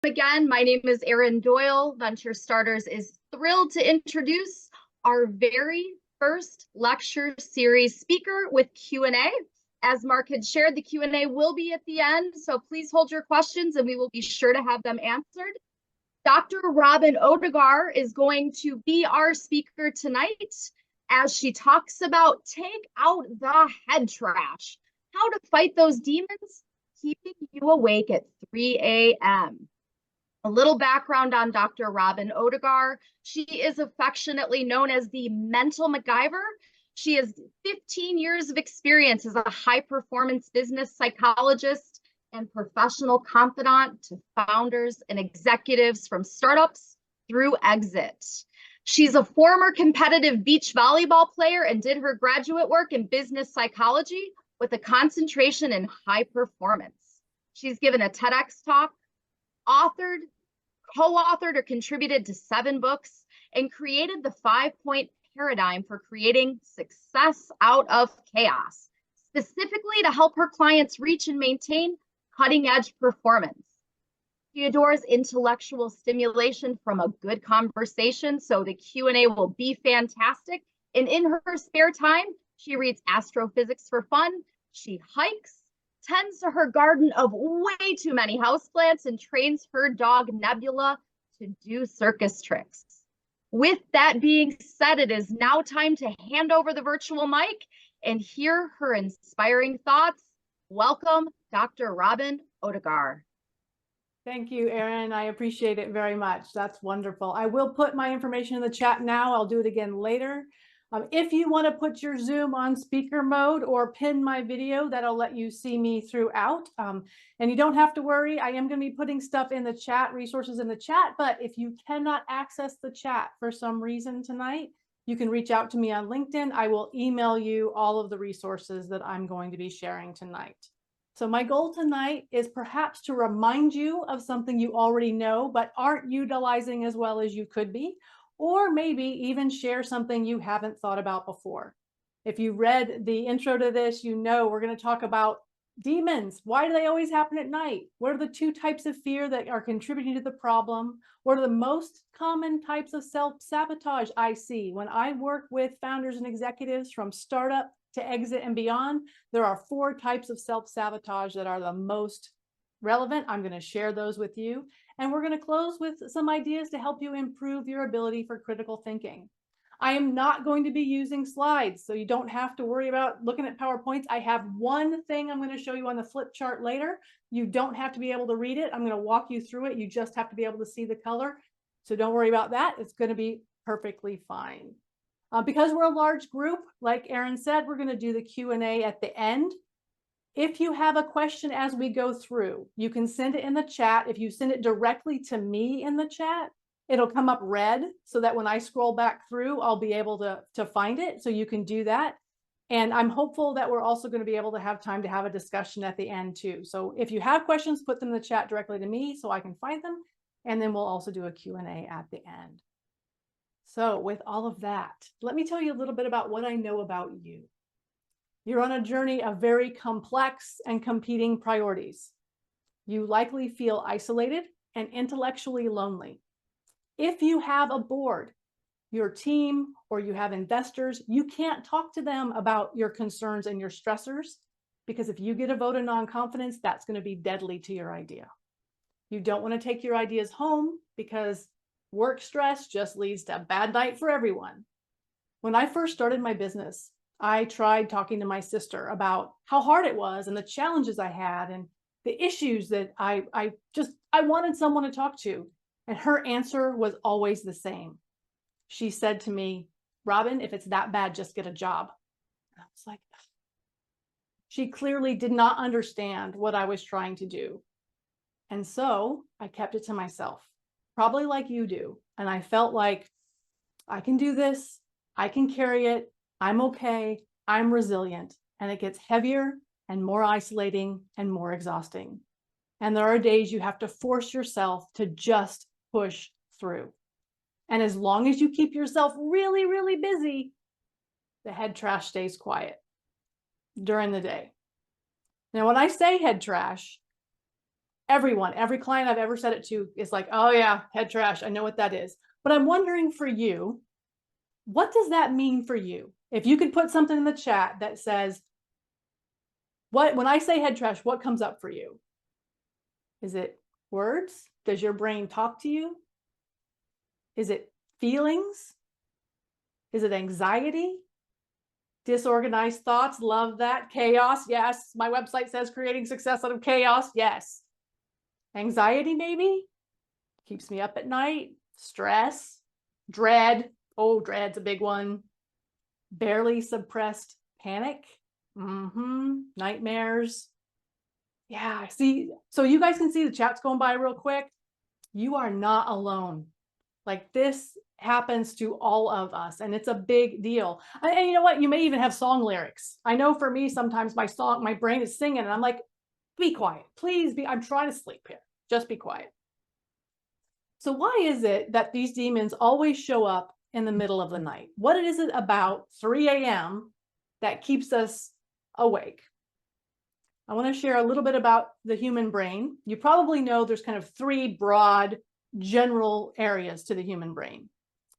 Again, my name is Erin Doyle. Venture Starters is thrilled to introduce our very first lecture series speaker with Q&A. As Mark had shared, the Q&A will be at the end, so please hold your questions and we will be sure to have them answered. Dr. Robyn Odegar is going to be our speaker tonight as she talks about take out the head trash, how to fight those demons keeping you awake at 3 a.m. A little background on Dr. Robyn Odegar. She is affectionately known as the mental MacGyver. She has 15 years of experience as a high-performance business psychologist and professional confidant to founders and executives from startups through exit. She's a former competitive beach volleyball player and did her graduate work in business psychology with a concentration in high performance. She's given a TEDx talk, authored, co-authored, or contributed to 7 books, and created the 5-point paradigm for creating success out of chaos, specifically to help her clients reach and maintain cutting-edge performance. She adores intellectual stimulation from a good conversation, so the Q&A will be fantastic. And in her spare time, she reads astrophysics for fun, she hikes, tends to her garden of way too many houseplants, and trains her dog Nebula to do circus tricks. With that being said, it is now time to hand over the virtual mic and hear her inspiring thoughts. Welcome, Dr. Robyn Odegar. Thank you, Erin. I appreciate it very much. That's wonderful. I will put my information in the chat now. I'll do it again later. If you want to put your Zoom on speaker mode or pin my video, that'll let you see me throughout. And you don't have to worry. I am going to be putting stuff in the chat, resources in the chat. But if you cannot access the chat for some reason tonight, you can reach out to me on LinkedIn. I will email you all of the resources that I'm going to be sharing tonight. So my goal tonight is perhaps to remind you of something you already know, but aren't utilizing as well as you could be, or maybe even share something you haven't thought about before. If you read the intro to this, you know we're going to talk about demons. Why do they always happen at night? What are the 2 types of fear that are contributing to the problem? What are the most common types of self-sabotage I see when I work with founders and executives from startup to exit and beyond? There are 4 types of self-sabotage that are the most relevant. I'm going to share those with you. And we're going to close with some ideas to help you improve your ability for critical thinking. I am not going to be using slides, so you don't have to worry about looking at PowerPoints. I have one thing I'm going to show you on the flip chart later. You don't have to be able to read it. I'm going to walk you through it. You just have to be able to see the color. So don't worry about that. It's going to be perfectly fine. Because we're a large group, like Erin said, we're going to do the Q&A at the end. If you have a question as we go through, you can send it in the chat. If you send it directly to me in the chat, it'll come up red so that when I scroll back through, I'll be able to find it. So you can do that. And I'm hopeful that we're also going to be able to have time to have a discussion at the end too. So if you have questions, put them in the chat directly to me so I can find them. And then we'll also do a Q&A at the end. So with all of that, let me tell you a little bit about what I know about you. You're on a journey of very complex and competing priorities. You likely feel isolated and intellectually lonely. If you have a board, your team, or you have investors, you can't talk to them about your concerns and your stressors, because if you get a vote of non-confidence, that's going to be deadly to your idea. You don't want to take your ideas home because work stress just leads to a bad night for everyone. When I first started my business, I tried talking to my sister about how hard it was and the challenges I had and the issues that I wanted someone to talk to. And her answer was always the same. She said to me, "Robyn, if it's that bad, just get a job." And I was like, she clearly did not understand what I was trying to do. And so I kept it to myself, probably like you do. And I felt like I can do this. I can carry it. I'm okay, I'm resilient, and it gets heavier and more isolating and more exhausting. And there are days you have to force yourself to just push through. And as long as you keep yourself really, really busy, the head trash stays quiet during the day. Now, when I say head trash, Everyone, every client I've ever said it to is like, oh yeah, head trash. I know what that is. But I'm wondering for you, what does that mean for you? If you could put something in the chat that says, when I say head trash, what comes up for you? Is it words? Does your brain talk to you? Is it feelings? Is it anxiety? Disorganized thoughts? Love that. Chaos? Yes. My website says creating success out of chaos. Yes. Anxiety, maybe? Keeps me up at night. Stress? Dread? Oh, dread's a big one. Barely suppressed panic? Nightmares? Yeah, see, so you guys can see the chat's going by real quick. You are not alone. Like, this happens to all of us, and it's a big deal. And you know what? You may even have song lyrics. I know for me, sometimes my brain is singing, and I'm like, be quiet, please be, I'm trying to sleep here. Just be quiet. So why is it that these demons always show up in the middle of the night? What is it about 3 a.m. that keeps us awake? I want to share a little bit about the human brain. You probably know there's kind of 3 broad general areas to the human brain.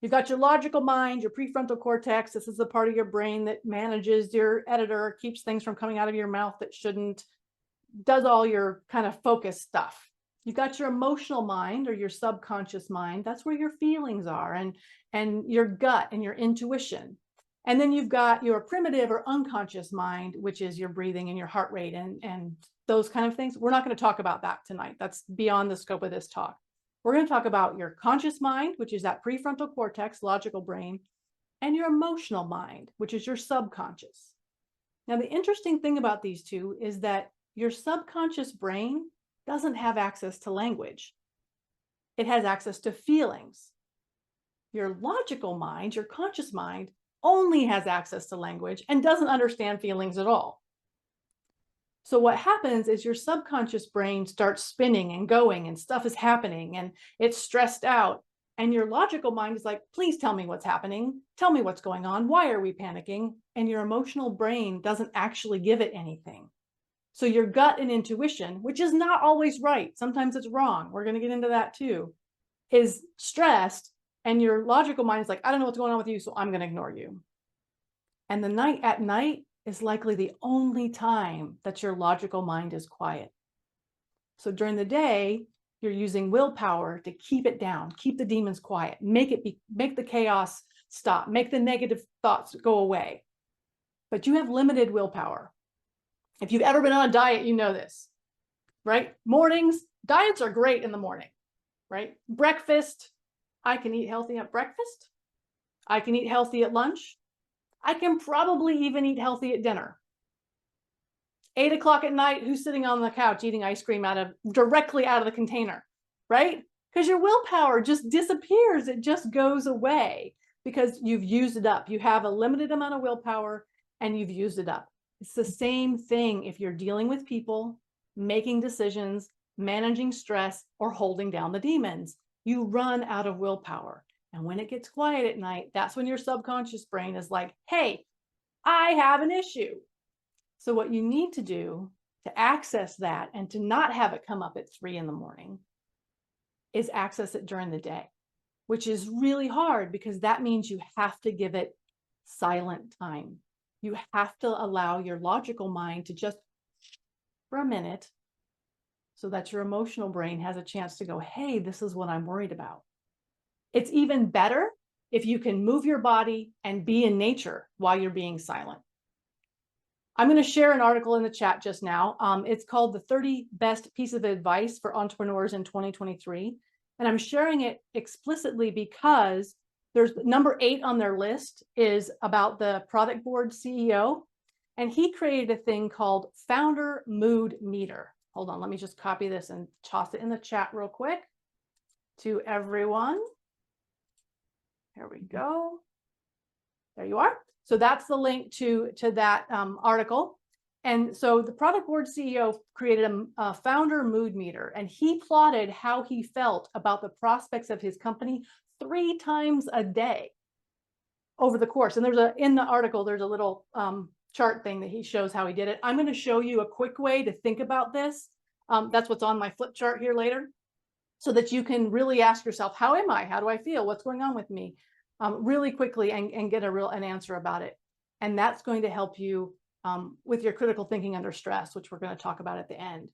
You've got your logical mind, your prefrontal cortex. This is the part of your brain that manages your editor, keeps things from coming out of your mouth that shouldn't, does all your kind of focus stuff. You've got your emotional mind or your subconscious mind. That's where your feelings are, and your gut and your intuition. And then you've got your primitive or unconscious mind, which is your breathing and your heart rate and those kind of things. We're not going to talk about that tonight. That's beyond the scope of this talk. We're going to talk about your conscious mind, which is that prefrontal cortex, logical brain, and your emotional mind, which is your subconscious. Now, the interesting thing about these two is that your subconscious brain doesn't have access to language. It has access to feelings. Your logical mind, your conscious mind, only has access to language and doesn't understand feelings at all. So what happens is your subconscious brain starts spinning and going, and stuff is happening, and it's stressed out. And your logical mind is like, please tell me what's happening. Tell me what's going on. Why are we panicking? And your emotional brain doesn't actually give it anything. So your gut and intuition, which is not always right, sometimes it's wrong, we're going to get into that too, is stressed. And your logical mind is like, I don't know what's going on with you, so I'm going to ignore you. And the night at night is likely the only time that your logical mind is quiet. So during the day, you're using willpower to keep it down, keep the demons quiet, make the chaos stop, make the negative thoughts go away. But you have limited willpower. If you've ever been on a diet, you know this, right? Mornings, diets are great in the morning, right? Breakfast, I can eat healthy at breakfast. I can eat healthy at lunch. I can probably even eat healthy at dinner. 8 o'clock at night, who's sitting on the couch eating ice cream directly out of the container, right? Because your willpower just disappears. It just goes away because you've used it up. You have a limited amount of willpower and you've used it up. It's the same thing if you're dealing with people, making decisions, managing stress, or holding down the demons. You run out of willpower. And when it gets quiet at night, that's when your subconscious brain is like, hey, I have an issue. So what you need to do to access that and to not have it come up at 3 in the morning is access it during the day, which is really hard because that means you have to give it silent time. You have to allow your logical mind to just for a minute so that your emotional brain has a chance to go, hey, this is what I'm worried about. It's even better if you can move your body and be in nature while you're being silent. I'm going to share an article in the chat just now. It's called The 30 Best Piece of Advice for Entrepreneurs in 2023. And I'm sharing it explicitly because there's number 8 on their list is about the product board CEO. And he created a thing called Founder Mood Meter. Hold on, let me just copy this and toss it in the chat real quick to everyone. There we go. There you are. So that's the link to that article. And so the product board CEO created a founder mood meter, and he plotted how he felt about the prospects of his company 3 times a day over the course. And in the article, there's a little chart thing that he shows how he did it. I'm going to show you a quick way to think about this. That's what's on my flip chart here later, so that you can really ask yourself, how am I? How do I feel? What's going on with me? Really quickly, and get an answer about it. And that's going to help you with your critical thinking under stress, which we're going to talk about at the end.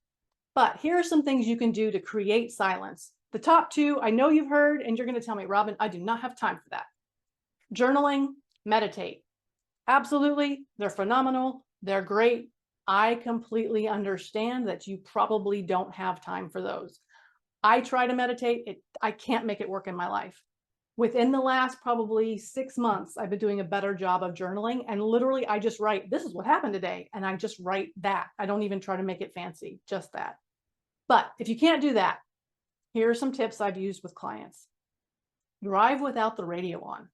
But here are some things you can do to create silence. The top two, I know you've heard, and you're going to tell me, Robyn, I do not have time for that. Journaling, meditate. Absolutely, they're phenomenal. They're great. I completely understand that you probably don't have time for those. I try to meditate. I can't make it work in my life. Within the last probably 6 months, I've been doing a better job of journaling, and literally I just write, this is what happened today. And I just write that. I don't even try to make it fancy, just that. But if you can't do that, here are some tips I've used with clients. Drive without the radio on.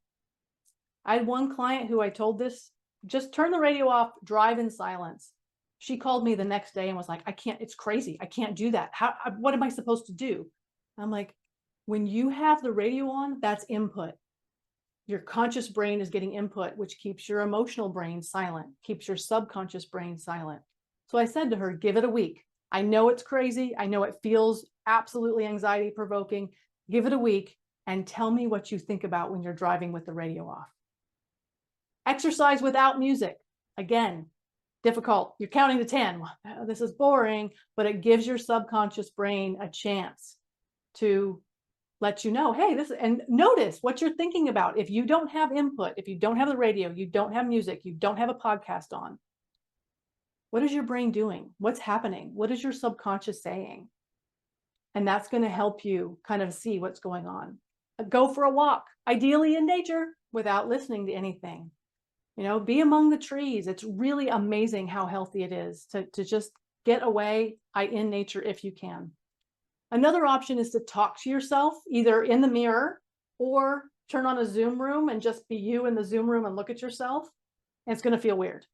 I had one client who I told this, just turn the radio off, drive in silence. She called me the next day and was like, I can't, it's crazy. I can't do that. What am I supposed to do? I'm like, when you have the radio on, that's input. Your conscious brain is getting input, which keeps your emotional brain silent, keeps your subconscious brain silent. So I said to her, give it a week. I know it's crazy. I know it feels absolutely anxiety provoking. Give it a week and tell me what you think about when you're driving with the radio off. Exercise without music. Again, difficult. You're counting to 10. This is boring, but it gives your subconscious brain a chance to let you know, hey, and notice what you're thinking about. If you don't have input, if you don't have the radio, you don't have music, you don't have a podcast on, what is your brain doing? What's happening? What is your subconscious saying? And that's going to help you kind of see what's going on. Go for a walk, ideally in nature, without listening to anything. You know, be among the trees. It's really amazing how healthy it is to just get away in nature if you can. Another option is to talk to yourself, either in the mirror or turn on a Zoom room and just be you in the Zoom room and look at yourself. And it's going to feel weird.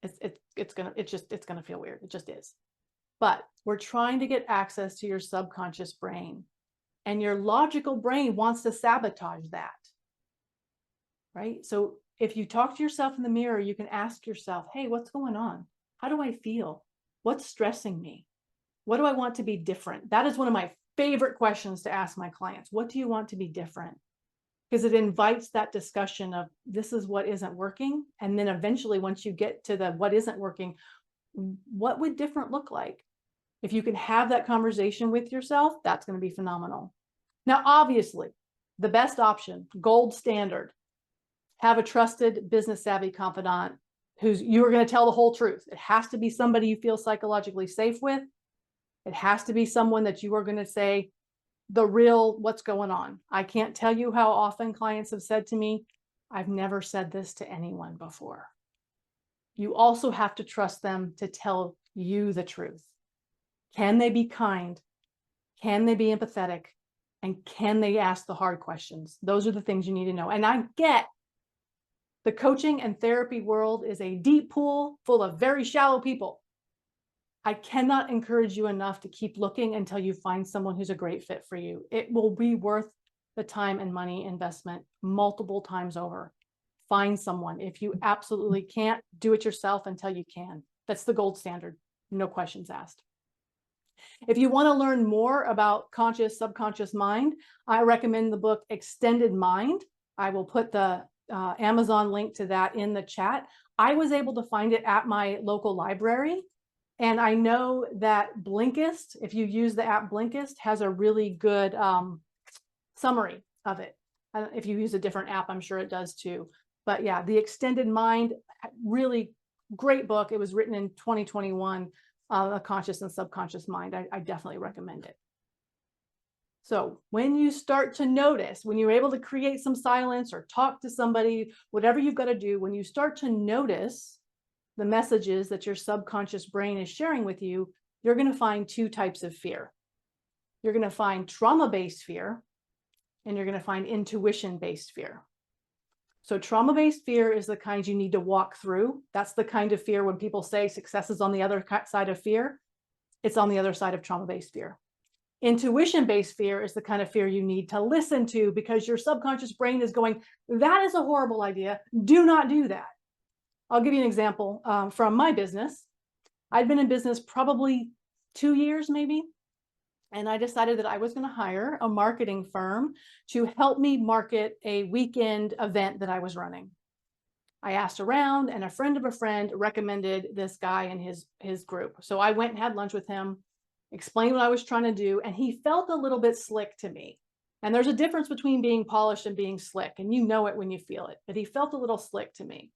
It's going to feel weird. It just is. But we're trying to get access to your subconscious brain, and your logical brain wants to sabotage that. Right? So if you talk to yourself in the mirror, you can ask yourself, hey, what's going on? How do I feel? What's stressing me? What do I want to be different? That is one of my favorite questions to ask my clients. What do you want to be different? Because it invites that discussion of this is what isn't working. And then eventually, once you get to the what isn't working, what would different look like? If you can have that conversation with yourself, that's going to be phenomenal. Now, obviously, the best option, gold standard, have a trusted business savvy confidant who's you're going to tell the whole truth. It has to be somebody you feel psychologically safe with. It has to be someone that you are going to say the real what's going on. I can't tell you how often clients have said to me, I've never said this to anyone before. You also have to trust them to tell you the truth. Can they be kind? Can they be empathetic? And can they ask the hard questions? Those are the things you need to know. And I get the coaching and therapy world is a deep pool full of very shallow people. I cannot encourage you enough to keep looking until you find someone who's a great fit for you. It will be worth the time and money investment multiple times over. Find someone. If you absolutely can't, do it yourself until you can. That's the gold standard. No questions asked. If you want to learn more about conscious, subconscious mind, I recommend the book Extended Mind. I will put the Amazon link to that in the chat. I was able to find it at my local library. And I know that Blinkist, if you use the app Blinkist, has a really good summary of it. If you use a different app, I'm sure it does too. But yeah, the Extended Mind, really great book. It was written in 2021, A Conscious and Subconscious Mind. I definitely recommend it. So when you start to notice, when you're able to create some silence or talk to somebody, whatever you've got to do, when you start to notice the messages that your subconscious brain is sharing with you, you're going to find two types of fear. You're going to find trauma-based fear, and you're going to find intuition-based fear. So trauma-based fear is the kind you need to walk through. That's the kind of fear when people say success is on the other side of fear, it's on the other side of trauma-based fear. Intuition-based fear is the kind of fear you need to listen to because your subconscious brain is going, that is a horrible idea. Do not do that. I'll give you an example from my business. I'd been in business probably 2 years maybe. And I decided that I was going to hire a marketing firm to help me market a weekend event that I was running. I asked around, and a friend of a friend recommended this guy and his group. So I went and had lunch with him, explained what I was trying to do, and he felt a little bit slick to me. And there's a difference between being polished and being slick, and you know it when you feel it, but he felt a little slick to me.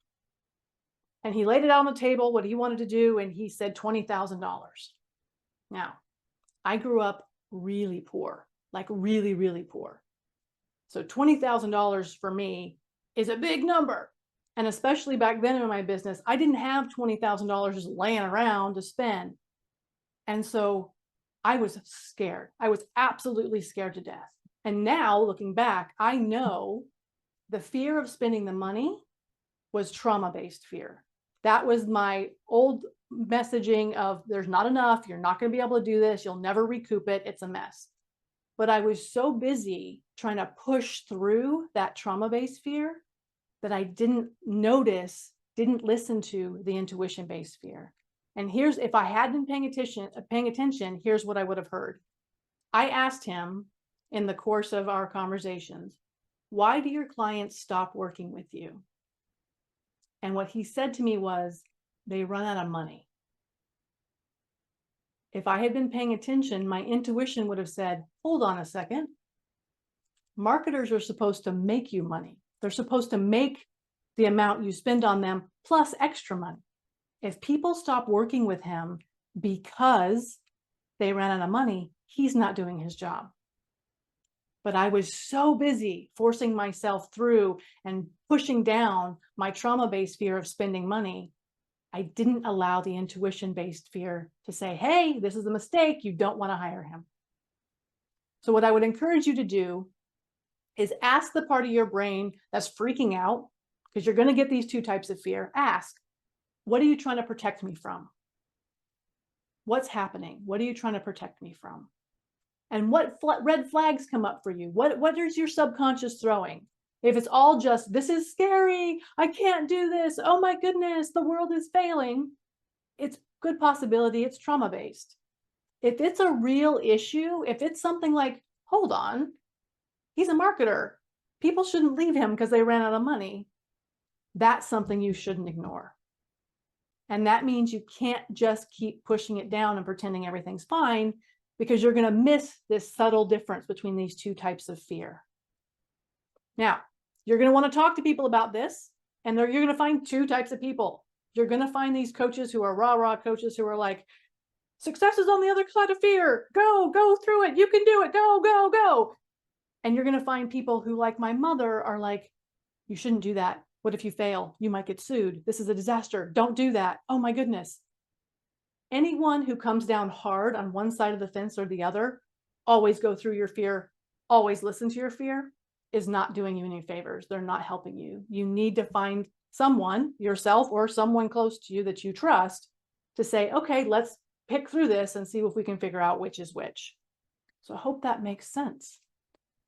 And he laid it out on the table, what he wanted to do, and he said $20,000. Now, I grew up really poor, like really, really poor. So $20,000 for me is a big number. And especially back then in my business, I didn't have $20,000 just laying around to spend. And so I was scared. I was absolutely scared to death. And now looking back, I know the fear of spending the money was trauma-based fear. That was my old messaging of there's not enough, you're not going to be able to do this, you'll never recoup it, it's a mess. But I was so busy trying to push through that trauma-based fear that I didn't notice, didn't listen to the intuition-based fear. And here's, if I had been paying attention, here's what I would have heard. I asked him in the course of our conversations, why do your clients stop working with you? And what he said to me was, they run out of money. If I had been paying attention, my intuition would have said, hold on a second. Marketers are supposed to make you money. They're supposed to make the amount you spend on them plus extra money. If people stop working with him because they ran out of money, he's not doing his job. But I was so busy forcing myself through and pushing down my trauma-based fear of spending money, I didn't allow the intuition-based fear to say, hey, this is a mistake, you don't want to hire him. So what I would encourage you to do is ask the part of your brain that's freaking out, because you're going to get these two types of fear. Ask, what are you trying to protect me from? What's happening? What are you trying to protect me from? And what red flags come up for you? What is your subconscious throwing? If it's all just, this is scary, I can't do this, oh my goodness, the world is failing, it's good possibility it's trauma-based. If it's a real issue, if it's something like, hold on, he's a marketer, people shouldn't leave him because they ran out of money, that's something you shouldn't ignore. And that means you can't just keep pushing it down and pretending everything's fine, because you're going to miss this subtle difference between these two types of fear. Now, you're going to want to talk to people about this, and you're going to find two types of people. You're going to find these coaches who are rah-rah coaches who are like, success is on the other side of fear. Go through it. You can do it. Go. And you're going to find people who, like my mother, are like, you shouldn't do that. What if you fail? You might get sued. This is a disaster. Don't do that. Oh my goodness. Anyone who comes down hard on one side of the fence or the other, always go through your fear, always listen to your fear, is not doing you any favors. They're not helping you. You need to find someone, yourself or someone close to you that you trust, to say, okay, let's pick through this and see if we can figure out which is which. So I hope that makes sense.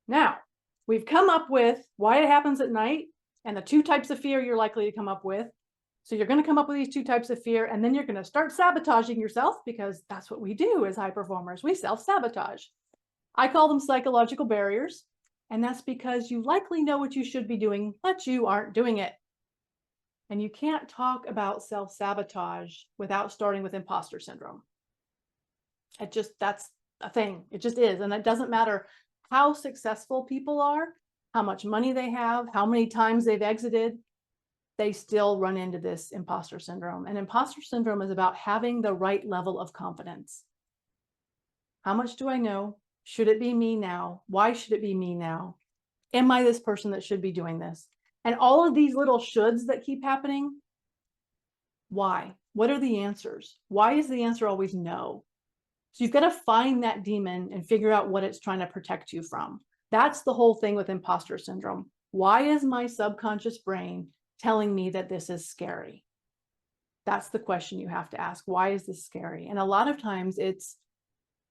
Now, we've come up with why it happens at night and the two types of fear you're likely to come up with. So you're going to come up with these two types of fear, and then you're going to start sabotaging yourself, because that's what we do as high performers. We self-sabotage. I call them psychological barriers, and that's because you likely know what you should be doing, but you aren't doing it. And you can't talk about self-sabotage without starting with imposter syndrome. That's a thing. It just is. And it doesn't matter how successful people are, how much money they have, how many times they've exited, they still run into this imposter syndrome. And imposter syndrome is about having the right level of confidence. How much do I know? Should it be me now? Why should it be me now? Am I this person that should be doing this? And all of these little shoulds that keep happening, why? What are the answers? Why is the answer always no? So you've got to find that demon and figure out what it's trying to protect you from. That's the whole thing with imposter syndrome. Why is my subconscious brain telling me that this is scary? That's the question you have to ask. Why is this scary? And a lot of times it's,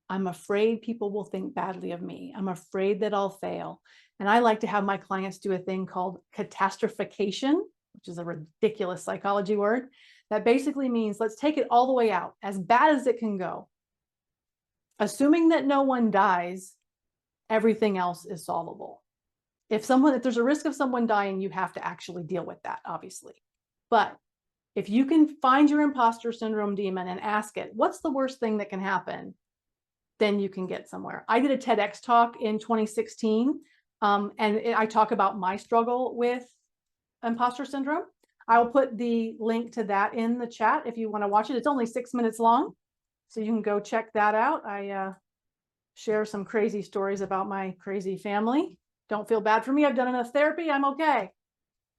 I'm afraid people will think badly of me. I'm afraid that I'll fail. And I like to have my clients do a thing called catastrophication, which is a ridiculous psychology word. That basically means let's take it all the way out, as bad as it can go. Assuming that no one dies, everything else is solvable. If there's a risk of someone dying, you have to actually deal with that, obviously. But if you can find your imposter syndrome demon and ask it, what's the worst thing that can happen? Then you can get somewhere. I did a TEDx talk in 2016, I talk about my struggle with imposter syndrome. I will put the link to that in the chat if you want to watch it. It's only 6 minutes long, so you can go check that out. I share some crazy stories about my crazy family. Don't feel bad for me. I've done enough therapy. I'm okay.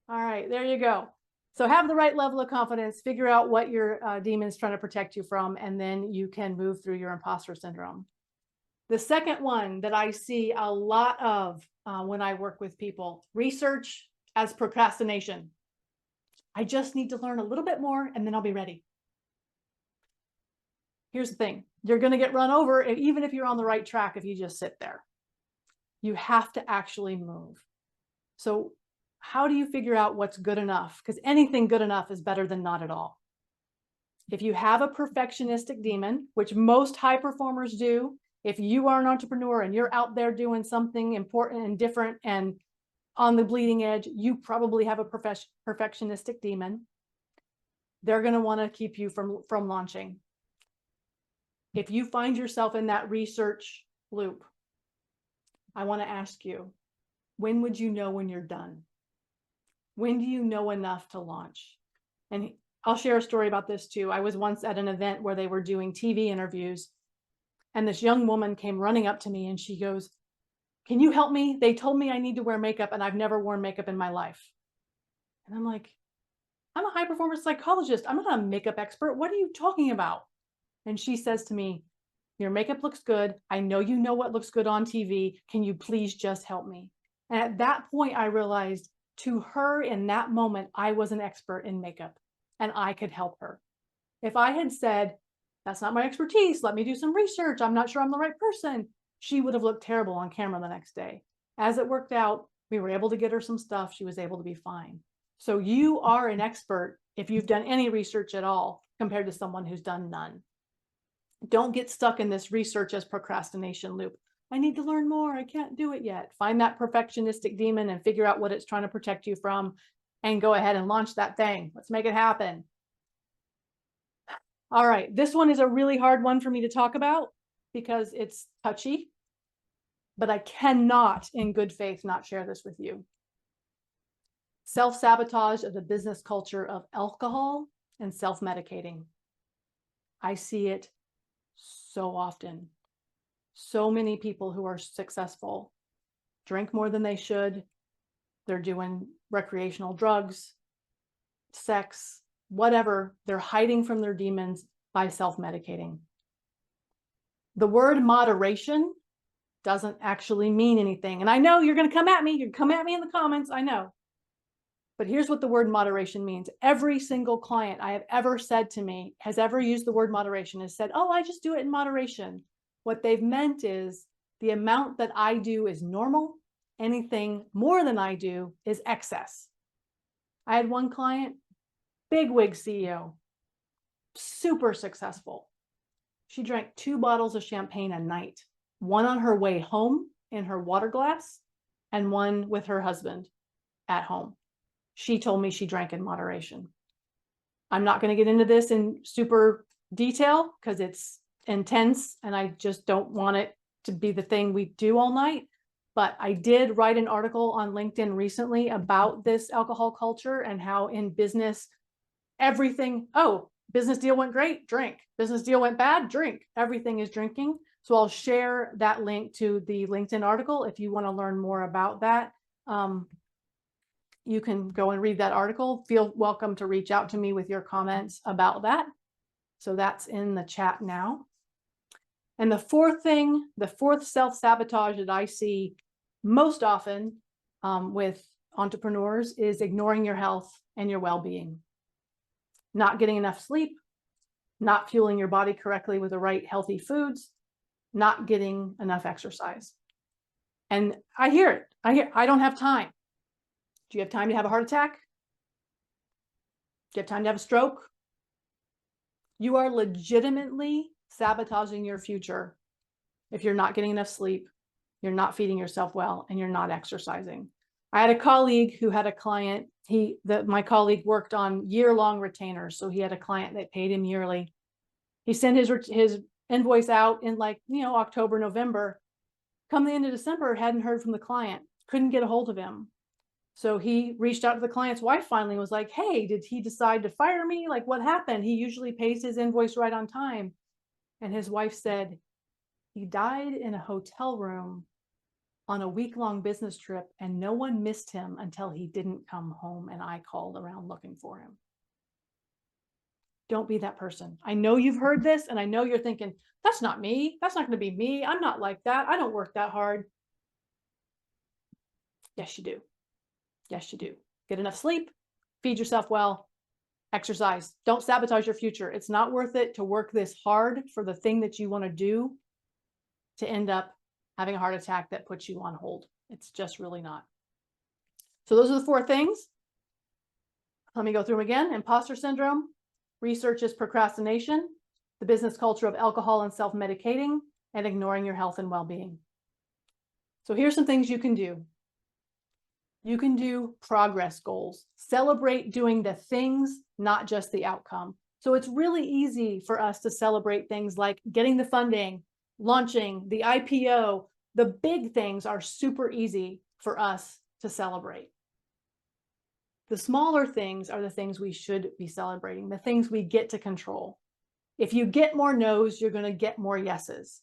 All right, there you go. So have the right level of confidence, figure out what your demon is trying to protect you from, and then you can move through your imposter syndrome. The second one that I see a lot of when I work with people, research as procrastination. I just need to learn a little bit more and then I'll be ready. Here's the thing. You're going to get run over even if you're on the right track if you just sit there. You have to actually move. So how do you figure out what's good enough? Because anything good enough is better than not at all. If you have a perfectionistic demon, which most high performers do, if you are an entrepreneur and you're out there doing something important and different and on the bleeding edge, you probably have a perfectionistic demon. They're going to want to keep you from launching. If you find yourself in that research loop, I want to ask you, when would you know when you're done? When do you know enough to launch? And I'll share a story about this too. I was once at an event where they were doing TV interviews, and this young woman came running up to me and she goes, "Can you help me? They told me I need to wear makeup and I've never worn makeup in my life." And I'm like, I'm a high performance psychologist. I'm not a makeup expert. What are you talking about? And she says to me, "Your makeup looks good. I know you know what looks good on TV. Can you please just help me?" And at that point, I realized to her in that moment, I was an expert in makeup and I could help her. If I had said, "That's not my expertise. Let me do some research. I'm not sure I'm the right person," she would have looked terrible on camera the next day. As it worked out, we were able to get her some stuff. She was able to be fine. So you are an expert if you've done any research at all compared to someone who's done none. Don't get stuck in this research as procrastination loop. I need to learn more. I can't do it yet. Find that perfectionistic demon and figure out what it's trying to protect you from and go ahead and launch that thing. Let's make it happen. All right. This one is a really hard one for me to talk about because it's touchy, but I cannot in good faith not share this with you. Self-sabotage of the business culture of alcohol and self-medicating. I see it so often. So many people who are successful drink more than they should. They're doing recreational drugs, sex, whatever. They're hiding from their demons by self-medicating. The word moderation doesn't actually mean anything. And I know you're going to come at me. You come at me in the comments. I know. But here's what the word moderation means. Every single client I have ever said to me has ever used the word moderation has said, "Oh, I just do it in moderation." What they've meant is the amount that I do is normal. Anything more than I do is excess. I had one client, big wig CEO, super successful. She drank 2 bottles of champagne a night, one on her way home in her water glass and one with her husband at home. She told me she drank in moderation. I'm not going to get into this in super detail because it's intense and I just don't want it to be the thing we do all night. But I did write an article on LinkedIn recently about this alcohol culture and how in business, everything, oh, business deal went great, drink. Business deal went bad, drink. Everything is drinking. So I'll share that link to the LinkedIn article if you want to learn more about that. You can go and read that article. Feel welcome to reach out to me with your comments about that. So that's in the chat now. And the fourth thing, the fourth self-sabotage that I see most often with entrepreneurs is ignoring your health and your well-being. Not getting enough sleep, not fueling your body correctly with the right healthy foods, not getting enough exercise. And I hear it. I don't have time. Do you have time to have a heart attack? Do you have time to have a stroke? You are legitimately sabotaging your future if you're not getting enough sleep, you're not feeding yourself well, and you're not exercising. I had a colleague who had a client, my colleague worked on year-long retainers. So he had a client that paid him yearly. He sent his invoice out in like, October, November. Come the end of December, hadn't heard from the client, couldn't get a hold of him. So he reached out to the client's wife finally and was like, hey, did he decide to fire me? Like, what happened? He usually pays his invoice right on time. And his wife said, he died in a hotel room on a week-long business trip, and no one missed him until he didn't come home, and I called around looking for him. Don't be that person. I know you've heard this, and I know you're thinking, that's not me. That's not going to be me. I'm not like that. I don't work that hard. Yes, you do. Yes, you do. Get enough sleep, feed yourself well, exercise. Don't sabotage your future. It's not worth it to work this hard for the thing that you want to do to end up having a heart attack that puts you on hold. It's just really not. So those are the 4 things. Let me go through them again. Imposter syndrome, research is procrastination, the business culture of alcohol and self-medicating, and ignoring your health and well-being. So here's some things you can do. You can do progress goals. Celebrate doing the things, not just the outcome. So it's really easy for us to celebrate things like getting the funding, launching, the IPO. The big things are super easy for us to celebrate. The smaller things are the things we should be celebrating, the things we get to control. If you get more no's, you're going to get more yeses.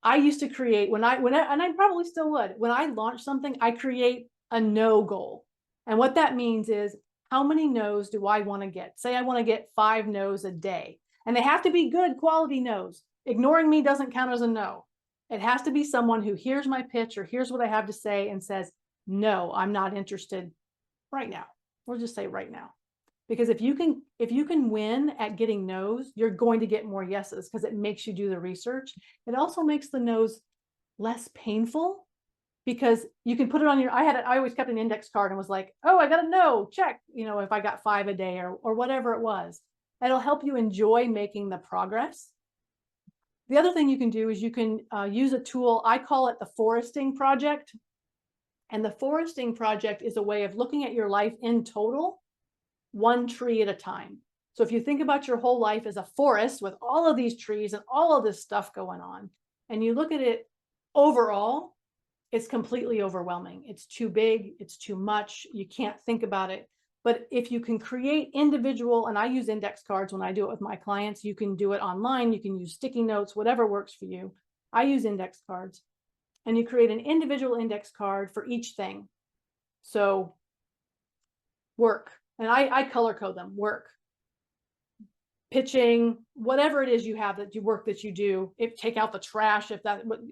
I used to create, and I probably still would, when I launch something, I create a no goal. And what that means is, how many no's do I want to get? Say I want to get 5 no's a day, and they have to be good quality no's. Ignoring me doesn't count as a no. It has to be someone who hears my pitch or hears what I have to say and says, no, I'm not interested right now. We'll just say right now. Because if you can win at getting no's, you're going to get more yeses because it makes you do the research. It also makes the no's less painful because you can put it on your, I always kept an index card and was like, oh, I got a no, check, if I got 5 a day or whatever it was. It'll help you enjoy making the progress. The other thing you can do is you can use a tool, I call it the foresting project. And the foresting project is a way of looking at your life in total, 1 tree at a time. So if you think about your whole life as a forest with all of these trees and all of this stuff going on, and you look at it overall, it's completely overwhelming. It's too big, it's too much, you can't think about it. But if you can create individual, and I use index cards when I do it with my clients, you can do it online, you can use sticky notes, whatever works for you. I use index cards. And you create an individual index card for each thing. So work, and I color code them, work, pitching, whatever it is you have that you work that you do, take out the trash,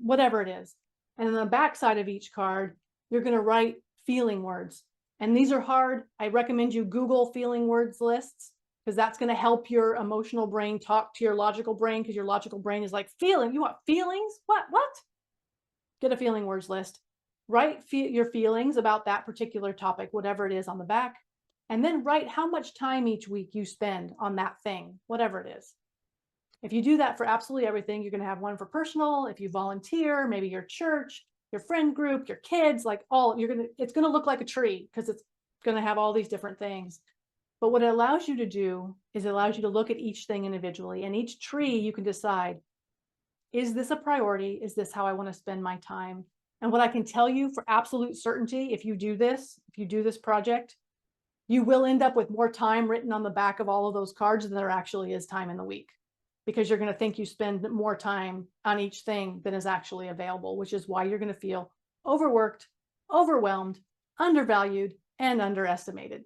whatever it is. And on the back side of each card, you're going to write feeling words. And these are hard. I recommend you Google feeling words lists because that's going to help your emotional brain talk to your logical brain, because your logical brain is like, feeling, you want feelings? What? Get a feeling words list, write your feelings about that particular topic, whatever it is, on the back, and then write how much time each week you spend on that thing, whatever it is. If you do that for absolutely everything, you're going to have one for personal. If you volunteer, maybe your church, your friend group, your kids, like it's going to look like a tree because it's going to have all these different things. But what it allows you to do is it allows you to look at each thing individually, and each tree you can decide, is this a priority? Is this how I want to spend my time? And what I can tell you for absolute certainty, if you do this project, you will end up with more time written on the back of all of those cards than there actually is time in the week, because you're going to think you spend more time on each thing than is actually available, which is why you're going to feel overworked, overwhelmed, undervalued, and underestimated.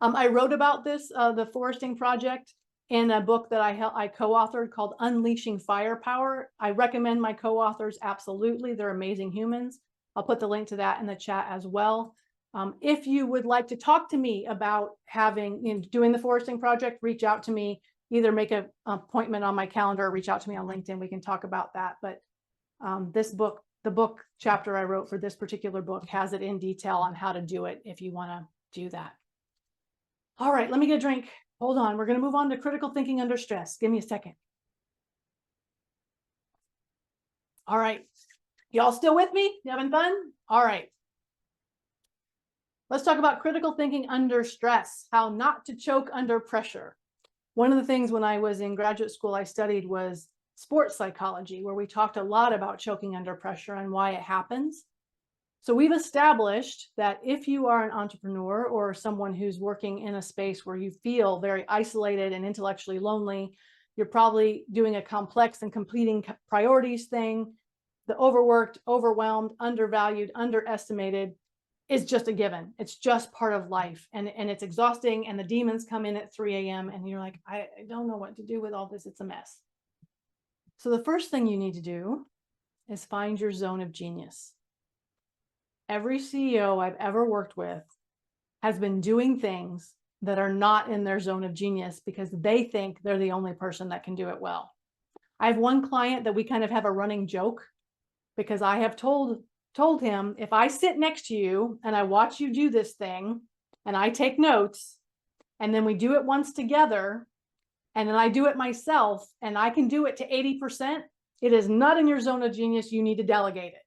I wrote about this, the foresting project, in a book that I co-authored called Unleashing Firepower. I recommend my co-authors absolutely. They're amazing humans. I'll put the link to that in the chat as well. If you would like to talk to me about doing the foresting project, reach out to me. Either make an appointment on my calendar or reach out to me on LinkedIn. We can talk about that. But this book, the book chapter I wrote for this particular book, has it in detail on how to do it if you want to do that. All right, let me get a drink. Hold on, we're going to move on to critical thinking under stress. Give me a second. All right. Y'all still with me? You having fun? All right. Let's talk about critical thinking under stress, how not to choke under pressure. One of the things when I was in graduate school I studied was sports psychology, where we talked a lot about choking under pressure and why it happens. So we've established that if you are an entrepreneur or someone who's working in a space where you feel very isolated and intellectually lonely, you're probably doing a complex and completing priorities thing. The overworked, overwhelmed, undervalued, underestimated is just a given. It's just part of life, and it's exhausting, and the demons come in at 3 a.m. and you're like, I don't know what to do with all this. It's a mess. So the first thing you need to do is find your zone of genius. Every CEO I've ever worked with has been doing things that are not in their zone of genius because they think they're the only person that can do it well. I have one client that we kind of have a running joke because I have told him, if I sit next to you and I watch you do this thing and I take notes and then we do it once together and then I do it myself and I can do it to 80%, it is not in your zone of genius. You need to delegate it.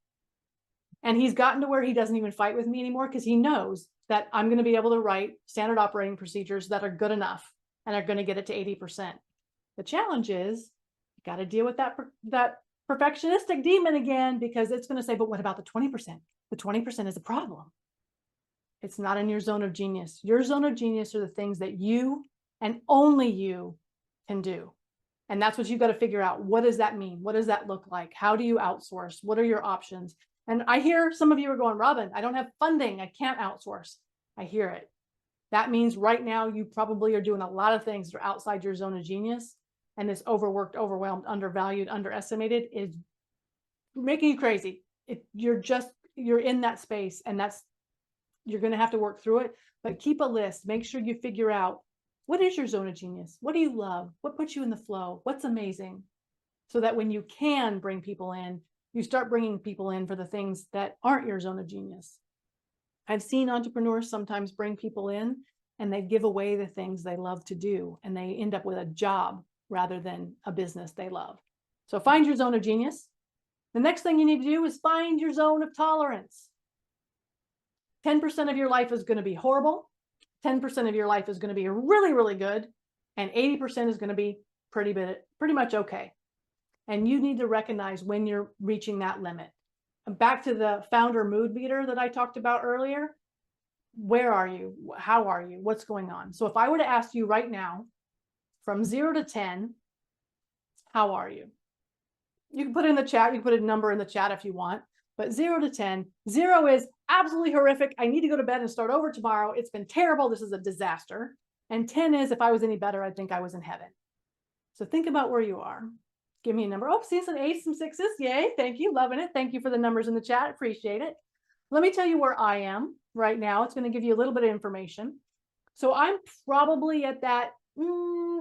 And he's gotten to where he doesn't even fight with me anymore because he knows that I'm going to be able to write standard operating procedures that are good enough and are going to get it to 80%. The challenge is you got to deal with that perfectionistic demon again, because it's going to say, but what about the 20%? The 20% is a problem. It's not in your zone of genius. Your zone of genius are the things that you and only you can do. And that's what you've got to figure out. What does that mean? What does that look like? How do you outsource? What are your options? And I hear some of you are going, Robyn, I don't have funding. I can't outsource. I hear it. That means right now you probably are doing a lot of things that are outside your zone of genius. And this overworked, overwhelmed, undervalued, underestimated is making you crazy. You're in that space, and you're going to have to work through it, but keep a list. Make sure you figure out, what is your zone of genius? What do you love? What puts you in the flow? What's amazing? So that when you can bring people in, you start bringing people in for the things that aren't your zone of genius. I've seen entrepreneurs sometimes bring people in and they give away the things they love to do, and they end up with a job rather than a business they love. So find your zone of genius. The next thing you need to do is find your zone of tolerance. 10% of your life is going to be horrible. 10% of your life is going to be really, really good. And 80% is going to be pretty much okay. And you need to recognize when you're reaching that limit. Back to the founder mood meter that I talked about earlier. Where are you? How are you? What's going on? So if I were to ask you right now, from 0 to 10, how are you? You can put it in the chat. You can put a number in the chat if you want. But 0 to 10, 0 is absolutely horrific. I need to go to bed and start over tomorrow. It's been terrible. This is a disaster. And 10 is, if I was any better, I'd think I was in heaven. So think about where you are. Give me a number. Oh, see some 8s, some 6s. Yay. Thank you. Loving it. Thank you for the numbers in the chat. Appreciate it. Let me tell you where I am right now. It's going to give you a little bit of information. So I'm probably at that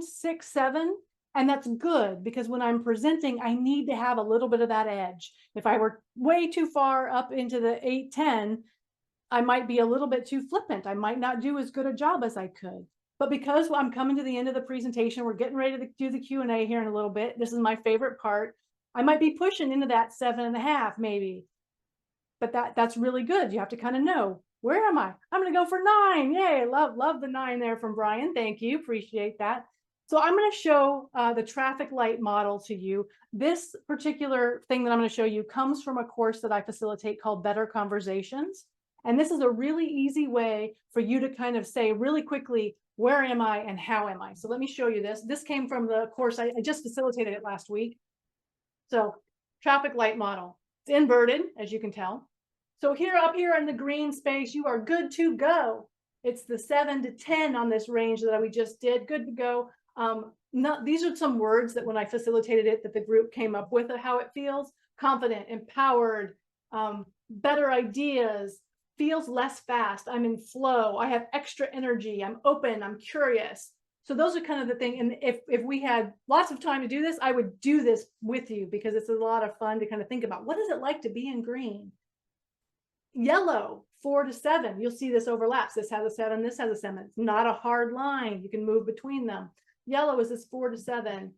6, 7. And that's good, because when I'm presenting, I need to have a little bit of that edge. If I were way too far up into the 8, 10, I might be a little bit too flippant. I might not do as good a job as I could. But because I'm coming to the end of the presentation, we're getting ready to do the Q&A here in a little bit. This is my favorite part. I might be pushing into that 7.5 maybe. But that's really good. You have to kind of know, where am I? I'm going to go for 9. Yay. Love the 9 there from Brian. Thank you. Appreciate that. So I'm going to show the traffic light model to you. This particular thing that I'm going to show you comes from a course that I facilitate called Better Conversations. And this is a really easy way for you to kind of say really quickly, where am I and how am I? So let me show you this. This came from the course. I just facilitated it last week. So traffic light model. It's inverted, as you can tell. So up here in the green space, you are good to go. It's the 7 to 10 on this range that we just did. Good to go. These are some words that when I facilitated it, that the group came up with how it feels: confident, empowered, better ideas, feels less fast, I'm in flow, I have extra energy, I'm open, I'm curious. So those are kind of the thing. And if we had lots of time to do this, I would do this with you, because it's a lot of fun to kind of think about, what is it like to be in green? Yellow, 4 to 7, you'll see this overlaps. This has a 7, this has a 7. It's not a hard line. You can move between them. Yellow is this 4 to 7.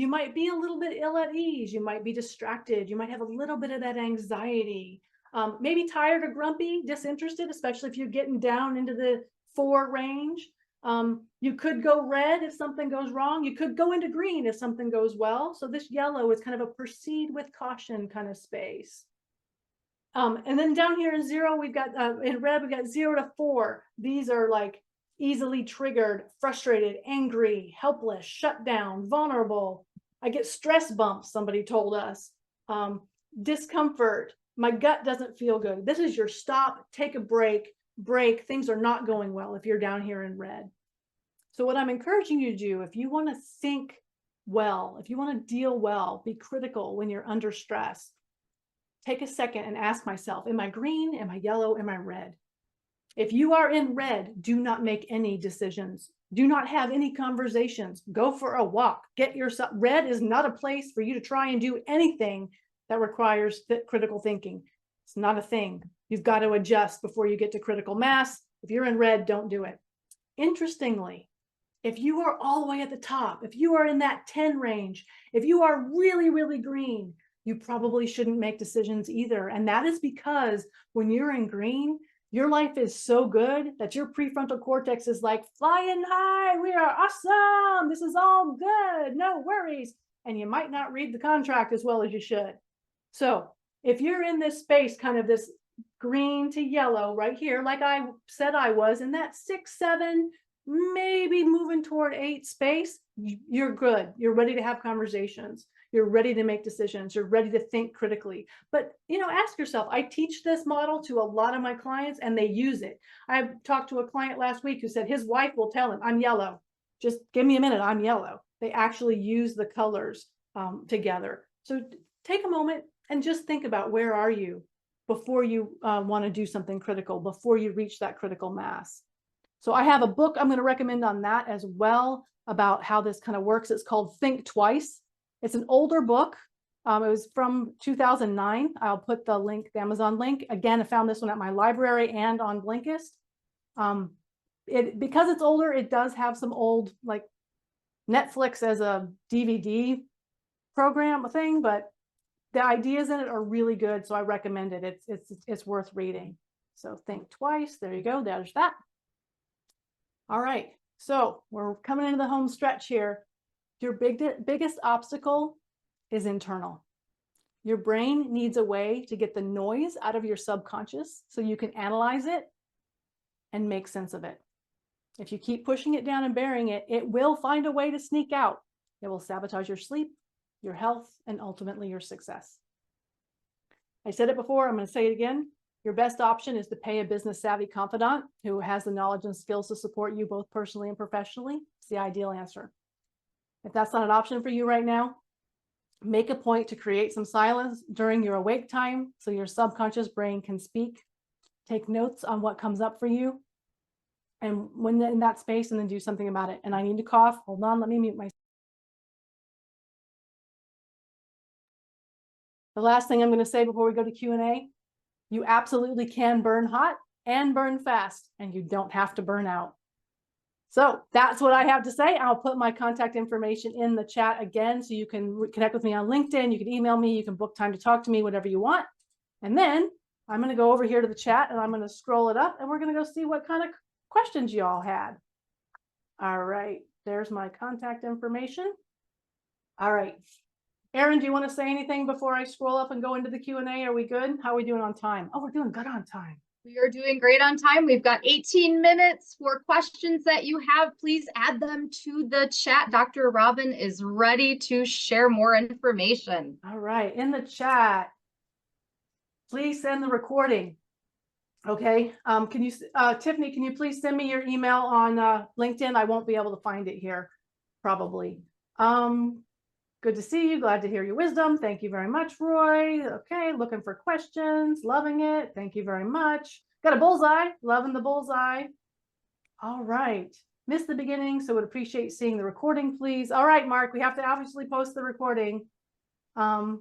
You might be a little bit ill at ease. You might be distracted. You might have a little bit of that anxiety. Maybe tired or grumpy, disinterested, especially if you're getting down into the 4 range. You could go red if something goes wrong. You could go into green if something goes well. So this yellow is kind of a proceed with caution kind of space. And then down here in 0, we've got in red, we've got 0 to 4. These are like easily triggered, frustrated, angry, helpless, shut down, vulnerable. I get stress bumps, somebody told us. Discomfort. My gut doesn't feel good. This is your stop, take a break. Things are not going well if you're down here in red. So what I'm encouraging you to do, if you want to think well, if you want to deal well, be critical when you're under stress, take a second and ask myself, am I green? Am I yellow? Am I red? If you are in red, do not make any decisions. Do not have any conversations. Go for a walk. Get yourself. Red is not a place for you to try and do anything that requires critical thinking. It's not a thing. You've got to adjust before you get to critical mass. If you're in red, don't do it. Interestingly, if you are all the way at the top, if you are in that 10 range, if you are really, really green, you probably shouldn't make decisions either. And that is because when you're in green, your life is so good that your prefrontal cortex is like flying high. We are awesome. This is all good. No worries. And you might not read the contract as well as you should. So if you're in this space, kind of this green to yellow right here, like I said I was in that 6, 7, maybe moving toward 8 space, you're good. You're ready to have conversations. You're ready to make decisions. You're ready to think critically. But, ask yourself, I teach this model to a lot of my clients and they use it. I talked to a client last week who said his wife will tell him, I'm yellow. Just give me a minute. I'm yellow. They actually use the colors together. So take a moment and just think about where are you before you want to do something critical, before you reach that critical mass. So I have a book I'm going to recommend on that as well about how this kind of works. It's called Think Twice. It's an older book. It was from 2009. I'll put the link, the Amazon link. Again, I found this one at my library and on Blinkist. Because it's older, it does have some old, like Netflix as a DVD program thing, but the ideas in it are really good. So I recommend it. It's worth reading. So Think Twice. There you go. There's that. All right. So we're coming into the home stretch here. Your biggest obstacle is internal. Your brain needs a way to get the noise out of your subconscious so you can analyze it and make sense of it. If you keep pushing it down and burying it, it will find a way to sneak out. It will sabotage your sleep, your health, and ultimately your success. I said it before, I'm going to say it again. Your best option is to pay a business savvy confidant who has the knowledge and skills to support you both personally and professionally. It's the ideal answer. If that's not an option for you right now, make a point to create some silence during your awake time so your subconscious brain can speak. Take notes on what comes up for you. And when in that space, and then do something about it. And I need to cough. Hold on, let me mute myself. The last thing I'm going to say before we go to Q&A, you absolutely can burn hot and burn fast, and you don't have to burn out. So that's what I have to say. I'll put my contact information in the chat again, so you can connect with me on LinkedIn. You can email me. You can book time to talk to me, whatever you want. And then I'm going to go over here to the chat and I'm going to scroll it up and we're going to go see what kind of questions you all had. All right. There's my contact information. All right. Erin, do you want to say anything before I scroll up and go into the Q&A? Are we good? How are we doing on time? Oh, we're doing good on time. We are doing great on time. We've got 18 minutes for questions that you have. Please add them to the chat. Dr. Robyn is ready to share more information. All right. In the chat, please send the recording. Okay. Can you, Tiffany, can you please send me your email on LinkedIn? I won't be able to find it here, probably. Good to see you. Glad to hear your wisdom. Thank you very much, Roy. Okay, looking for questions. Loving it. Thank you very much. Got a bullseye. Loving the bullseye. All right. Missed the beginning, so would appreciate seeing the recording, please. All right, Mark, we have to obviously post the recording. Someone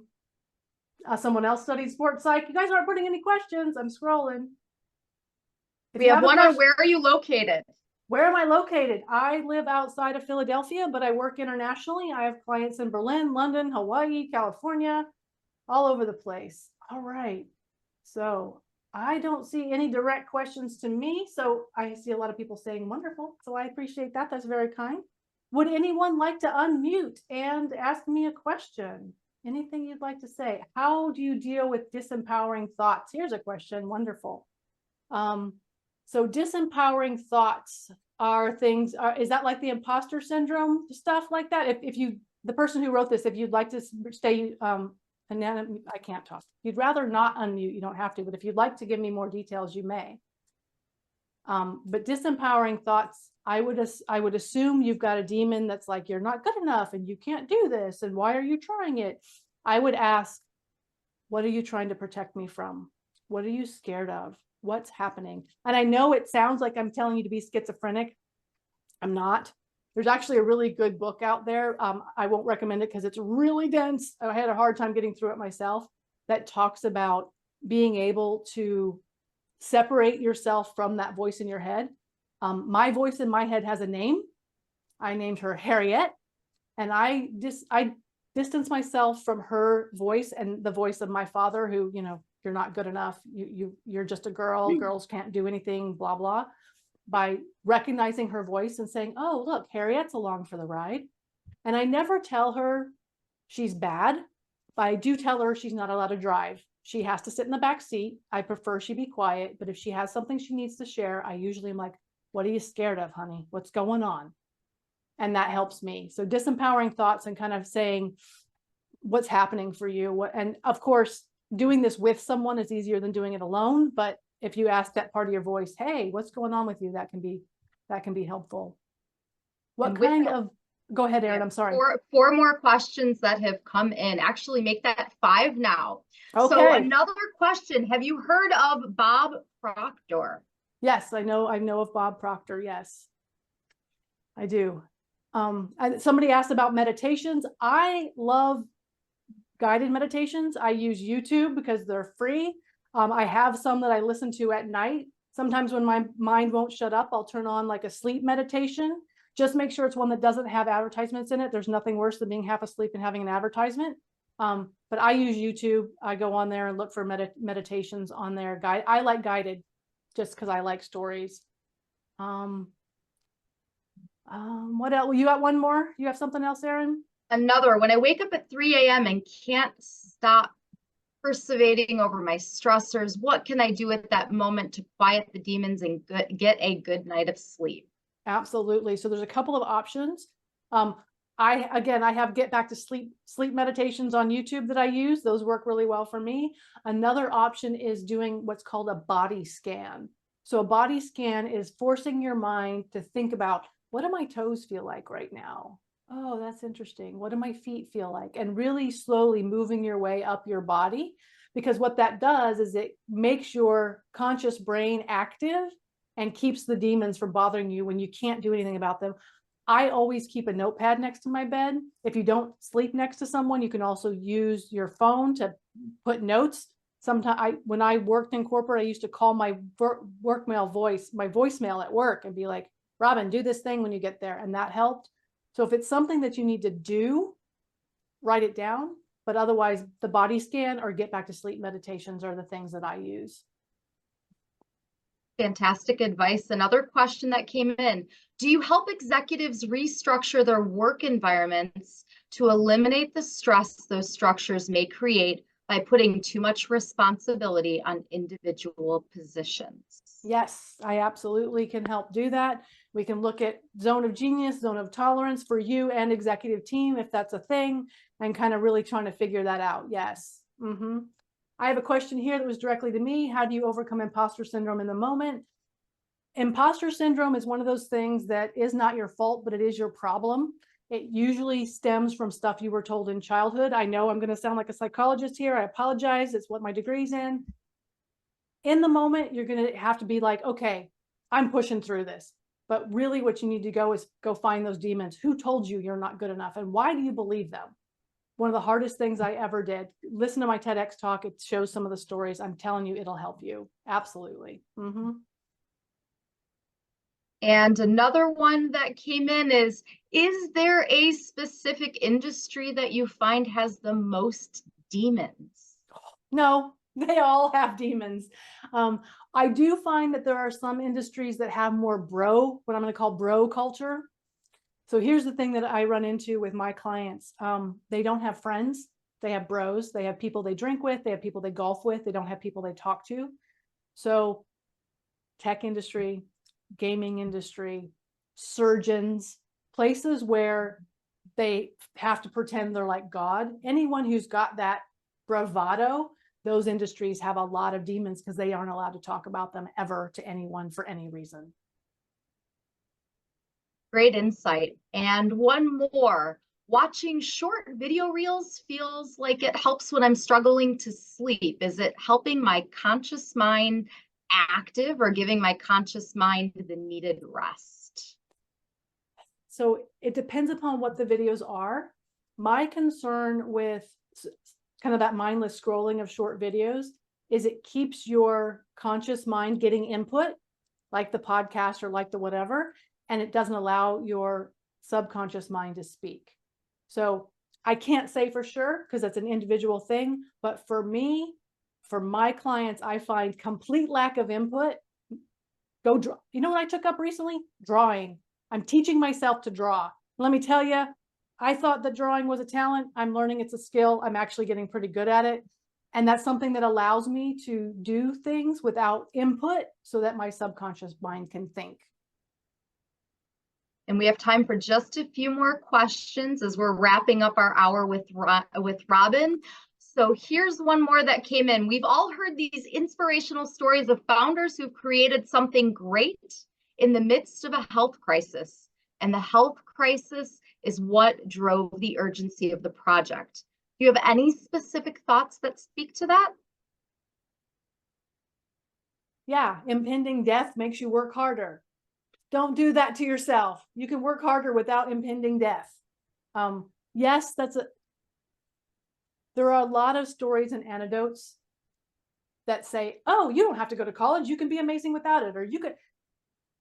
else studied sports psych. You guys aren't putting any questions. I'm scrolling. We have one on where are you located? Where am I located? I live outside of Philadelphia, but I work internationally. I have clients in Berlin, London, Hawaii, California, all over the place. All right. So I don't see any direct questions to me. So I see a lot of people saying wonderful. So I appreciate that. That's very kind. Would anyone like to unmute and ask me a question? Anything you'd like to say? How do you deal with disempowering thoughts? Here's a question. Wonderful. So disempowering thoughts are things, is that like the imposter syndrome stuff like that? If you, the person who wrote this, if you'd like to stay, and then I can't talk. You'd rather not unmute, you don't have to, but if you'd like to give me more details, you may. But disempowering thoughts, I would assume you've got a demon that's like, you're not good enough and you can't do this. And why are you trying it? I would ask, what are you trying to protect me from? What are you scared of? What's happening? And I know it sounds like I'm telling you to be schizophrenic. I'm not. There's actually a really good book out there. I won't recommend it because it's really dense. I had a hard time getting through it myself, that talks about being able to separate yourself from that voice in your head. My voice in my head has a name. I named her Harriet, and I distance myself from her voice and the voice of my father, who, you know, you're not good enough. You're just a girl. Girls can't do anything, blah, blah. By recognizing her voice and saying, oh, look, Harriet's along for the ride. And I never tell her she's bad, but I do tell her she's not allowed to drive. She has to sit in the back seat. I prefer she be quiet, but if she has something she needs to share, I usually am like, what are you scared of, honey? What's going on? And that helps me. So disempowering thoughts and kind of saying what's happening for you. And of course, doing this with someone is easier than doing it alone, but if you ask that part of your voice, hey, what's going on with you? That can be helpful. What kind of, go ahead, Erin, I'm sorry. Four more questions that have come in. Actually, make that 5 now. Okay. So another question, have you heard of Bob Proctor? Yes, I know of Bob Proctor. Yes, I do. Somebody asked about meditations. I love guided meditations. I use YouTube because they're free. I have some that I listen to at night. Sometimes when my mind won't shut up, I'll turn on like a sleep meditation. Just make sure it's one that doesn't have advertisements in it. There's nothing worse than being half asleep and having an advertisement. But I use YouTube. I go on there and look for meditations on there. I like guided just because I like stories. What else? You got one more? You have something else, Erin? Another, when I wake up at 3 a.m. and can't stop perseverating over my stressors, what can I do at that moment to quiet the demons and get a good night of sleep? Absolutely. So there's a couple of options. I have get back to sleep meditations on YouTube that I use. Those work really well for me. Another option is doing what's called a body scan. So a body scan is forcing your mind to think about, what do my toes feel like right now? Oh, that's interesting. What do my feet feel like? And really slowly moving your way up your body, because what that does is it makes your conscious brain active and keeps the demons from bothering you when you can't do anything about them. I always keep a notepad next to my bed. If you don't sleep next to someone, you can also use your phone to put notes. Sometimes when I worked in corporate, I used to call my voicemail at work and be like, Robyn, do this thing when you get there. And that helped. So if it's something that you need to do, write it down. But otherwise, the body scan or get back to sleep meditations are the things that I use. Fantastic advice. Another question that came in, do you help executives restructure their work environments to eliminate the stress those structures may create by putting too much responsibility on individual positions? Yes, I absolutely can help do that. We can look at zone of genius, zone of tolerance for you and executive team, if that's a thing, and kind of really trying to figure that out. Yes. I have a question here that was directly to me. How do you overcome imposter syndrome in the moment? Imposter syndrome is one of those things that is not your fault, but it is your problem. It usually stems from stuff you were told in childhood. I know I'm going to sound like a psychologist here. I apologize. It's what my degree's in. In the moment, you're going to have to be like, okay, I'm pushing through this. But really what you need to go is go find those demons. Who told you you're not good enough? And why do you believe them? One of the hardest things I ever did. Listen to my TEDx talk. It shows some of the stories. I'm telling you, it'll help you. Absolutely. And another one that came in is there a specific industry that you find has the most demons? No, they all have demons. I do find that there are some industries that have more what I'm going to call bro culture. So here's the thing that I run into with my clients. They don't have friends. They have bros. They have people they drink with. They have people they golf with. They don't have people they talk to. So tech industry, gaming industry, surgeons, places where they have to pretend they're like God. Anyone who's got that bravado, those industries have a lot of demons because they aren't allowed to talk about them ever to anyone for any reason. Great insight. And one more. Watching short video reels feels like it helps when I'm struggling to sleep. Is it helping my conscious mind active or giving my conscious mind the needed rest? So it depends upon what the videos are. My concern with kind of that mindless scrolling of short videos is it keeps your conscious mind getting input, like the podcast or like the whatever, and it doesn't allow your subconscious mind to speak. So I can't say for sure because that's an individual thing, but for me, for my clients, I find complete lack of input. Go draw. You know what I took up recently? Drawing. I'm teaching myself to draw. Let me tell you, I thought that drawing was a talent. I'm learning it's a skill. I'm actually getting pretty good at it. And that's something that allows me to do things without input so that my subconscious mind can think. And we have time for just a few more questions as we're wrapping up our hour with Robyn. So here's one more that came in. We've all heard these inspirational stories of founders who've created something great in the midst of a health crisis. And the health crisis is what drove the urgency of the project. Do you have any specific thoughts that speak to that? Yeah, impending death makes you work harder. Don't do that to yourself. You can work harder without impending death. Yes, there are a lot of stories and anecdotes that say, oh, you don't have to go to college. You can be amazing without it. Or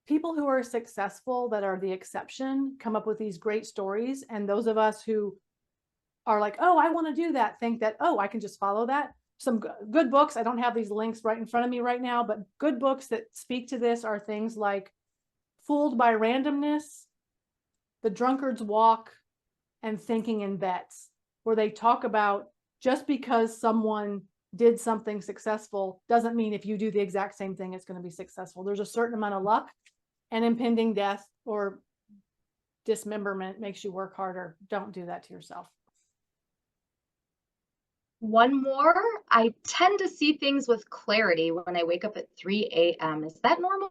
people who are successful that are the exception come up with these great stories. And those of us who are like, oh, I want to do that, think that, oh, I can just follow that. Some good books. I don't have these links right in front of me right now, but good books that speak to this are things like Fooled by Randomness, The Drunkard's Walk, and Thinking in Bets, where they talk about just because someone did something successful doesn't mean if you do the exact same thing, it's going to be successful. There's a certain amount of luck, and impending death or dismemberment makes you work harder. Don't do that to yourself. One more. I tend to see things with clarity when I wake up at 3 a.m. Is that normal?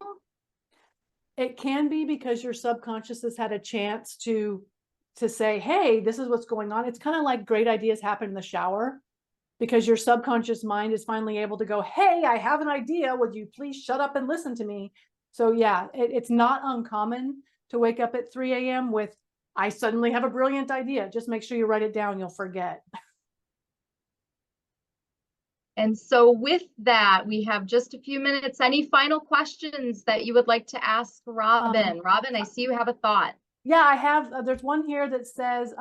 It can be because your subconscious has had a chance to say, hey, this is what's going on. It's kind of like great ideas happen in the shower because your subconscious mind is finally able to go, hey, I have an idea. Would you please shut up and listen to me? So yeah, it's not uncommon to wake up at 3 a.m. with, I suddenly have a brilliant idea. Just make sure you write it down. You'll forget. And so with that, we have just a few minutes. Any final questions that you would like to ask Robyn? Robyn, I see you have a thought. Yeah, I have. There's one here that says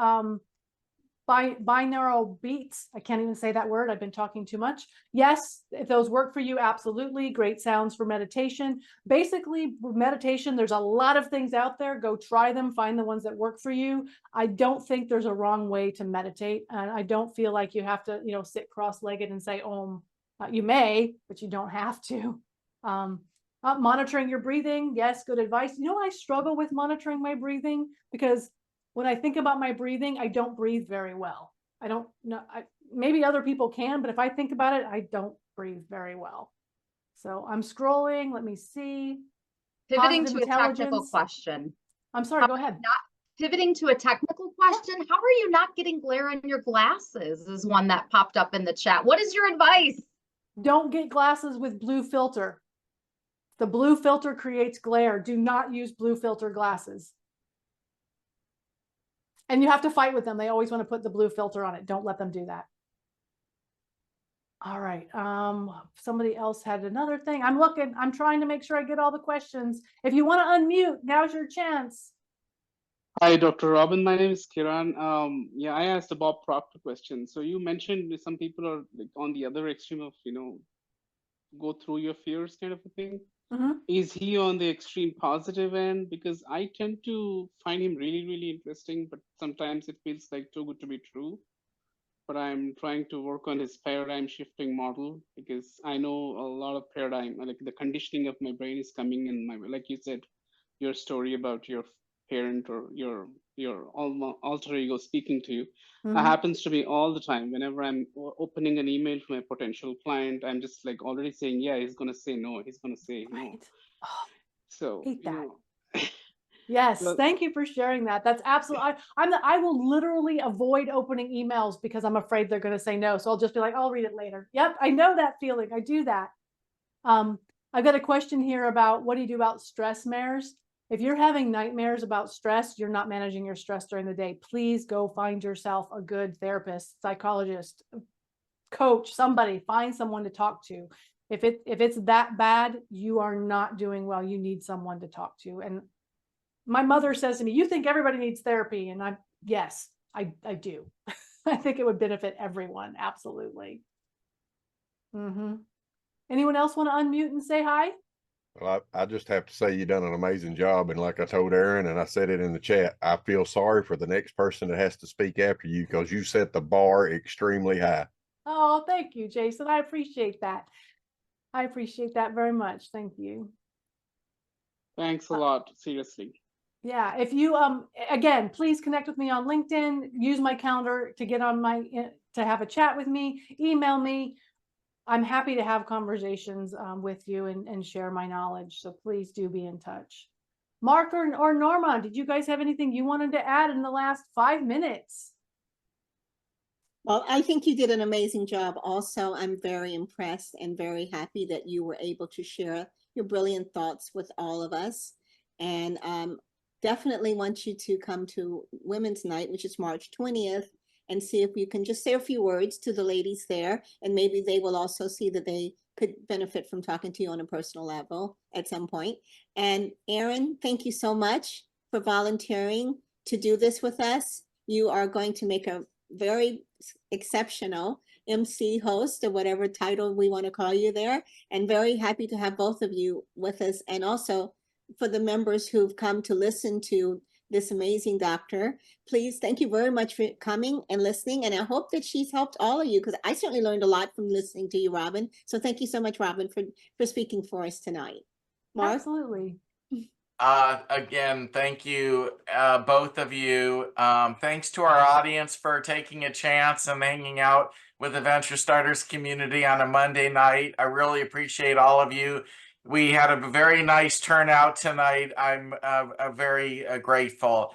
binaural beats. I can't even say that word. I've been talking too much. Yes, if those work for you, absolutely. Great sounds for meditation. Basically, meditation, there's a lot of things out there. Go try them. Find the ones that work for you. I don't think there's a wrong way to meditate. And I don't feel like you have to, sit cross-legged and say Om. You may, but you don't have to. Monitoring your breathing. Yes, good advice. I struggle with monitoring my breathing because when I think about my breathing, I don't breathe very well. I don't know. Maybe other people can, but if I think about it, I don't breathe very well. So I'm scrolling. Let me see. Pivoting to a technical question. I'm sorry, go ahead. Pivoting to a technical question. How are you not getting glare on your glasses is one that popped up in the chat. What is your advice? Don't get glasses with blue filter. The blue filter creates glare. Do not use blue filter glasses. And you have to fight with them. They always want to put the blue filter on it. Don't let them do that. All right. Somebody else had another thing. I'm looking, I'm trying to make sure I get all the questions. If you want to unmute, now's your chance. Hi, Dr. Robyn. My name is Kiran. Yeah, I asked a Bob Proctor question. So you mentioned that some people are like on the other extreme of, go through your fears kind of a thing. Mhm. Is he on the extreme positive end? Because I tend to find him really, really interesting, but sometimes it feels like too good to be true. But I'm trying to work on his paradigm shifting model because I know a lot of paradigm, like the conditioning of my brain is coming in my, like you said, your story about your parent or your alter ego speaking to you. That Mhm. happens to me all the time. Whenever I'm opening an email to my potential client, I'm just like already saying, yeah, he's gonna say no, he's gonna say no. Right. Oh, So hate that. know, Yes, so thank you for sharing that. That's absolutely, I will literally avoid opening emails because I'm afraid they're going to say no. So I'll just be like, I'll read it later. Yep, I know that feeling. I do that. I've got a question here about what do you do about stress-mares? If you're having nightmares about stress, you're not managing your stress during the day. Please go find yourself a good therapist, psychologist, coach, somebody, find someone to talk to. If it's that bad, you are not doing well. You need someone to talk to. And my mother says to me, you think everybody needs therapy? And yes, I do. I think it would benefit everyone. Absolutely. Anyone else want to unmute and say hi? Well, I just have to say you done an amazing job. And like I told Aaron, and I said it in the chat, I feel sorry for the next person that has to speak after you because you set the bar extremely high. Oh, thank you, Jason. I appreciate that. I appreciate that very much. Thank you. thanks a lot. Seriously. Yeah, if you again, please connect with me on LinkedIn, use my calendar to get on my to have a chat with me, email me. I'm happy to have conversations with you and share my knowledge. So please do be in touch. Mark or Norma, did you guys have anything you wanted to add in the last 5 minutes? Well, I think you did an amazing job. Also, I'm very impressed and very happy that you were able to share your brilliant thoughts with all of us. And definitely want you to come to Women's Night, which is March 20th, and see if you can just say a few words to the ladies there. And maybe they will also see that they could benefit from talking to you on a personal level at some point. And Aaron, thank you so much for volunteering to do this with us. You are going to make a very exceptional MC host or whatever title we want to call you there, and very happy to have both of you with us. And also for the members who've come to listen to this amazing doctor, please, thank you very much for coming and listening. And I hope that she's helped all of you, because I certainly learned a lot from listening to you, Robyn. So thank you so much, Robyn, for speaking for us tonight. Mark? Absolutely. Again, thank you, both of you. Thanks to our audience for taking a chance and hanging out with the Venture Starters community on a Monday night. I really appreciate all of you. We had a very nice turnout tonight. I'm very grateful.